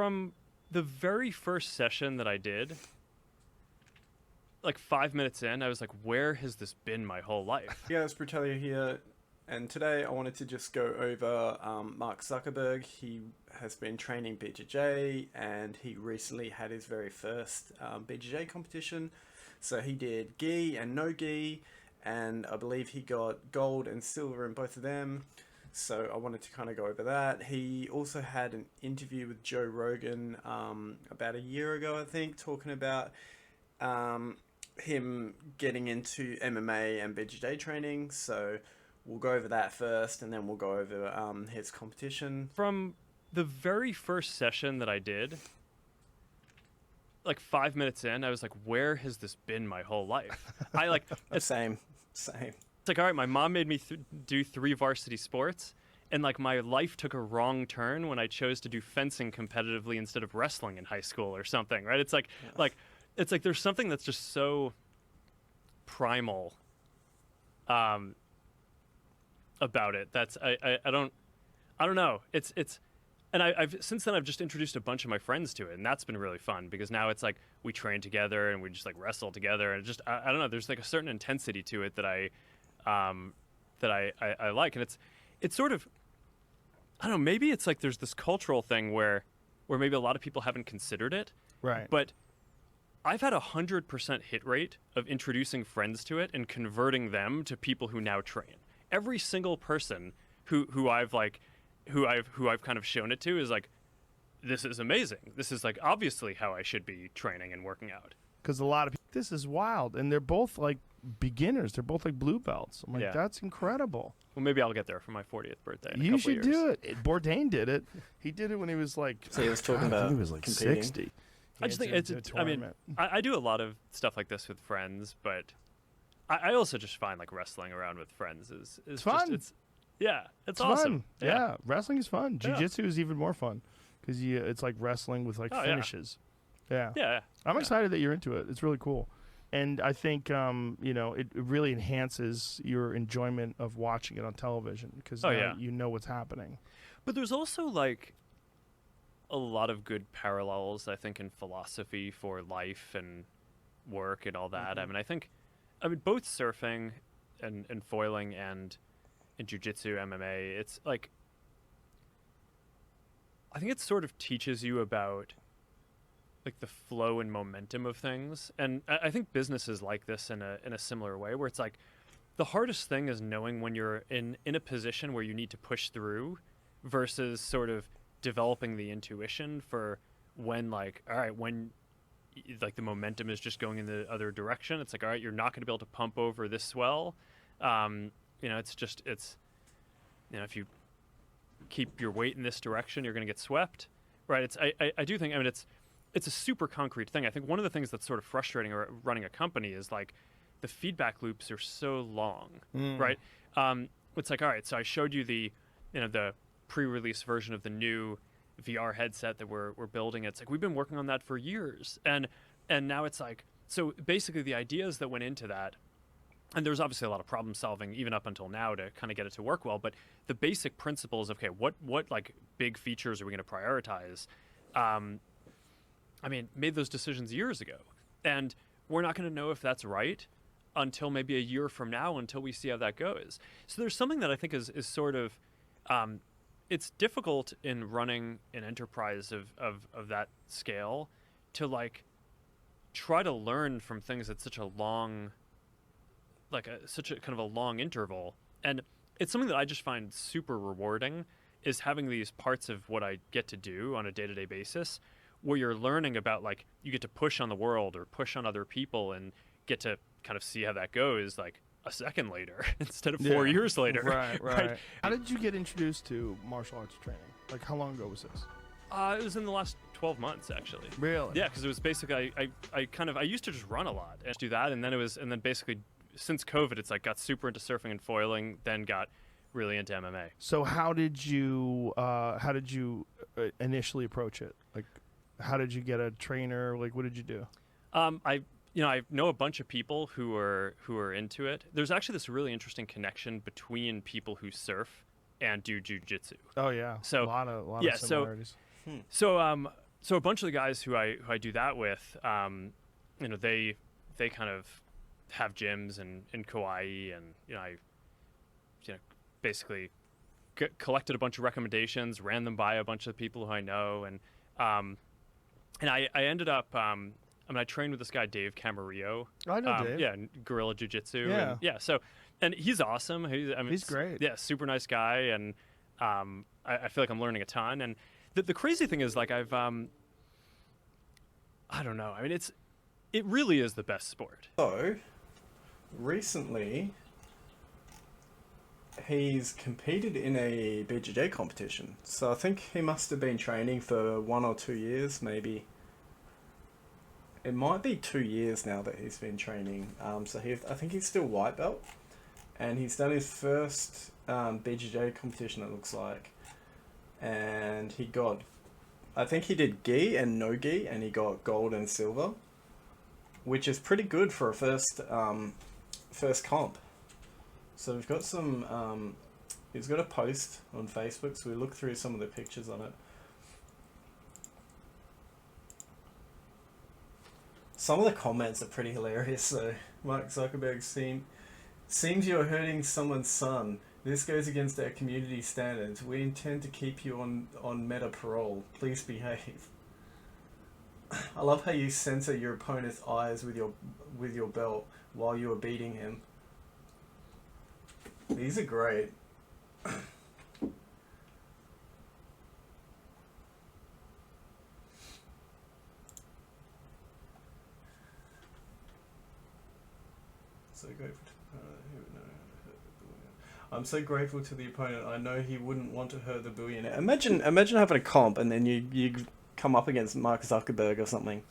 From the very first session that I did, like 5 minutes in, I was like, where has this been my whole life? Yeah, it's Brutelio here, and today I wanted to just go over Mark Zuckerberg. He has been training BJJ, and he recently had his very first BJJ competition. So he did gi and no gi, and I believe he got gold and silver in both of them. So I wanted to kind of go over that. He also had an interview with Joe Rogan about a year ago, I think, talking about him getting into MMA and BJJ training. So we'll go over that first, and then we'll go over his competition. From the very first session that I did, like 5 minutes in, I was like, where has this been my whole life? Same. It's like, all right, my mom made me do 3 varsity sports, and like my life took a wrong turn when I chose to do fencing competitively instead of wrestling in high school or something, right? It's like, it's like there's something that's just so primal about it. That's I don't know. It's and I've since then I've just introduced a bunch of my friends to it, and that's been really fun because now it's like we train together and we just like wrestle together, and just I don't know. There's like a certain intensity to it that I like, and it's sort of, I don't know. Maybe it's like there's this cultural thing where maybe a lot of people haven't considered it, Right. but I've had 100% hit rate of introducing friends to it and converting them to people who now train. Every single person who I've kind of shown it to is like, this is amazing. This is like obviously how I should be training and working out. Because a lot of people, this is wild, and they're both like beginners. They're both like blue belts. I'm like, Yeah. that's incredible. Well, maybe I'll get there for my 40th birthday. In a You couple should years. do it. Bourdain did it. He did it when he was like, So he was talking I about think he was like competing. 60. I just think it's. I mean, I do a lot of stuff like this with friends, but I also just find like wrestling around with friends is fun. Just, it's it's awesome. fun. Yeah. Wrestling is fun. Yeah. Jiu-jitsu is even more fun because it's like wrestling with like Oh, yeah. finishes. Yeah. Yeah. I'm excited that you're into it. It's really cool. And I think, it really enhances your enjoyment of watching it on television because you know what's happening. But there's also like a lot of good parallels, I think, in philosophy for life and work and all that. Mm-hmm. I mean, both surfing and foiling and in jiu-jitsu, MMA, it's like, I think it sort of teaches you about like the flow and momentum of things. And I think business is like this in a similar way, where it's like the hardest thing is knowing when you're in a position where you need to push through versus sort of developing the intuition for when like, all right, when like the momentum is just going in the other direction. It's like, all right, you're not going to be able to pump over this swell. If you keep your weight in this direction, you're going to get swept, right? I do think, I mean, it's a super concrete thing. I think one of the things that's sort of frustrating running a company is like the feedback loops are so long, right? It's like, all right, so I showed you the pre-release version of the new VR headset that we're building. It's like we've been working on that for years, and now it's like, so basically the ideas that went into that, and there's obviously a lot of problem solving even up until now to kind of get it to work well, but the basic principles of, okay, what like big features are we going to prioritize? Made those decisions years ago, and we're not going to know if that's right until maybe a year from now, until we see how that goes. So there's something that I think is sort of, it's difficult in running an enterprise of that scale to like try to learn from things at such a long, such a kind of a long interval. And it's something that I just find super rewarding, is having these parts of what I get to do on a day-to-day basis where you're learning about, like, you get to push on the world or push on other people and get to kind of see how that goes like a second later instead of 4 years later. Right. How did you get introduced to martial arts training? Like, how long ago was this? It was in the last 12 months, actually. Really? Yeah, because it was basically, I used to just run a lot and do that, and then basically since COVID, it's like got super into surfing and foiling, then got really into MMA. So how did you initially approach it? Like, how did you get a trainer? Like, what did you do? I know a bunch of people who are into it. There's actually this really interesting connection between people who surf and do jiu-jitsu. Oh yeah. So a lot of yeah, similarities. So so a bunch of the guys who I do that with, you know, they kind of have gyms in Kauai, and I basically collected a bunch of recommendations, ran them by a bunch of people who I know, and I ended up. I trained with this guy Dave Camarillo. I know Dave. Yeah, Guerrilla Jiu Jitsu. Yeah. And, yeah. So, and he's awesome. He's great. Yeah, super nice guy, and I feel like I'm learning a ton. And the crazy thing is, like, I don't know. I mean, it really is the best sport. So, recently, he's competed in a BJJ competition. So I think he must have been training for 1 or 2 years, maybe. It might be 2 years now that he's been training. So I think he's still white belt, and he's done his first BJJ competition, it looks like, and he got, I think he did gi and no gi, and he got gold and silver, which is pretty good for a first comp. So we've got some. He's got a post on Facebook, so we look through some of the pictures on it. Some of the comments are pretty hilarious. So Mark Zuckerberg seems you're hurting someone's son. This goes against our community standards. We intend to keep you on meta parole. Please behave. I love how you censor your opponent's eyes with your belt while you are beating him. These are great. So grateful. I'm so grateful to the opponent. I know he wouldn't want to hurt the billionaire. Imagine having a comp and then you come up against Mark Zuckerberg or something.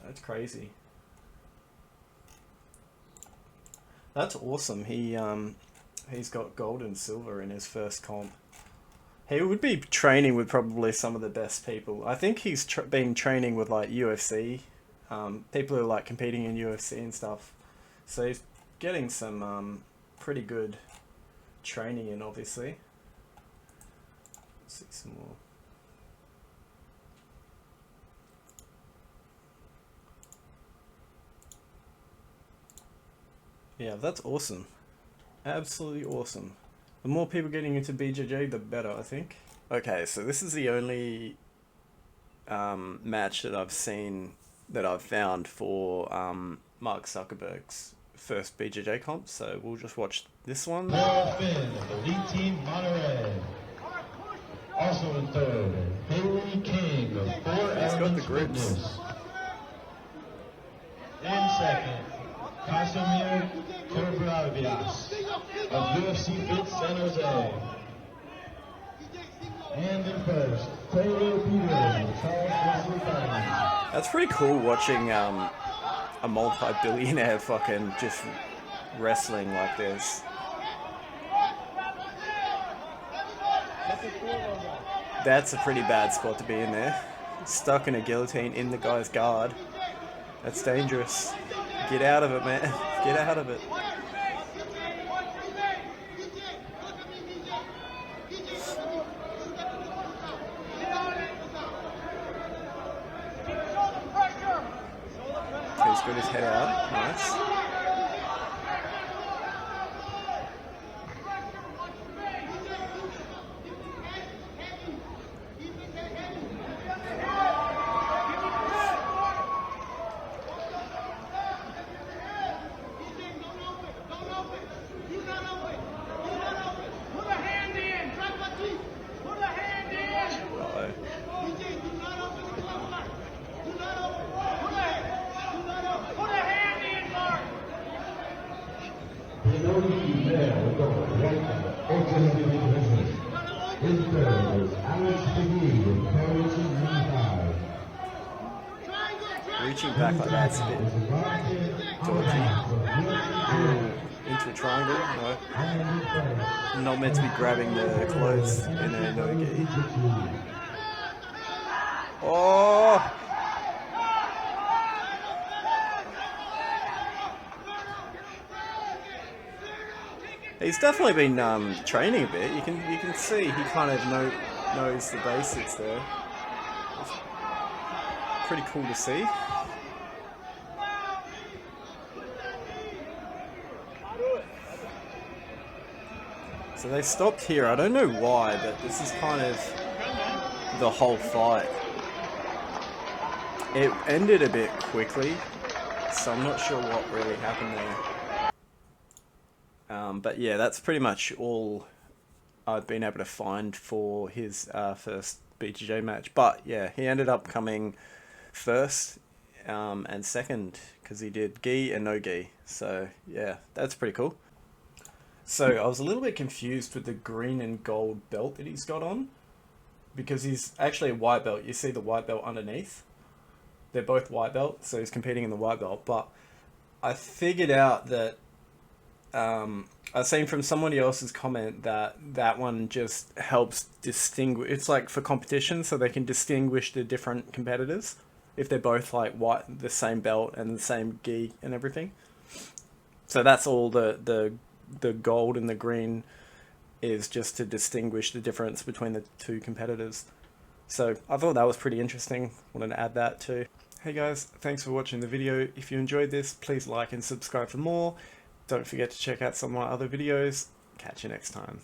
That's crazy. That's awesome. He's got gold and silver in his first comp. He would be training with probably some of the best people. I think he's been training with like UFC, people who are like competing in UFC and stuff. So he's getting some pretty good training in, obviously. Let's see some more. Yeah, that's awesome. Absolutely awesome. The more people getting into BJJ, the better, I think. Okay, so this is the only match that I've seen, that I've found for Mark Zuckerberg's first BJJ comp, so we'll just watch this one. Finn, the lead team, Monterey. Also in third, Haley King of 4 Elements Fitness. In second, Casimir Cobravias of UFC Fit San Jose. And in first, Taylor Peters of Charles Wesley Diamonds. That's pretty cool watching a multi-billionaire fucking just wrestling like this. That's a pretty bad spot to be in there. Stuck in a guillotine in the guy's guard. That's dangerous. Get out of it, man. Get out of it. He's got his head out. Nice. Reaching back like that's a bit dodgy. Into a triangle, no. Not meant to be grabbing the clothes in a no-gi. Oh! He's definitely been training a bit. You can see he kind of knows the basics there. pretty cool to see. So they stopped here. I don't know why, but this is kind of the whole fight. It ended a bit quickly, so I'm not sure what really happened there. But yeah, that's pretty much all I've been able to find for his first BJJ match. But yeah, he ended up coming first and second because he did gi and no gi. So yeah, that's pretty cool. So I was a little bit confused with the green and gold belt that he's got on, because he's actually a white belt. You see the white belt underneath? They're both white belt, so he's competing in the white belt. But I figured out that I've seen from somebody else's comment that that one just helps distinguish. It's like for competition, so they can distinguish the different competitors if they're both like white, the same belt and the same gi and everything. So that's all the gold and the green is, just to distinguish the difference between the two competitors. So I thought that was pretty interesting. Wanted to add that too. Hey guys, thanks for watching the video. If you enjoyed this, please like and subscribe for more. Don't forget to check out some of my other videos. Catch you next time.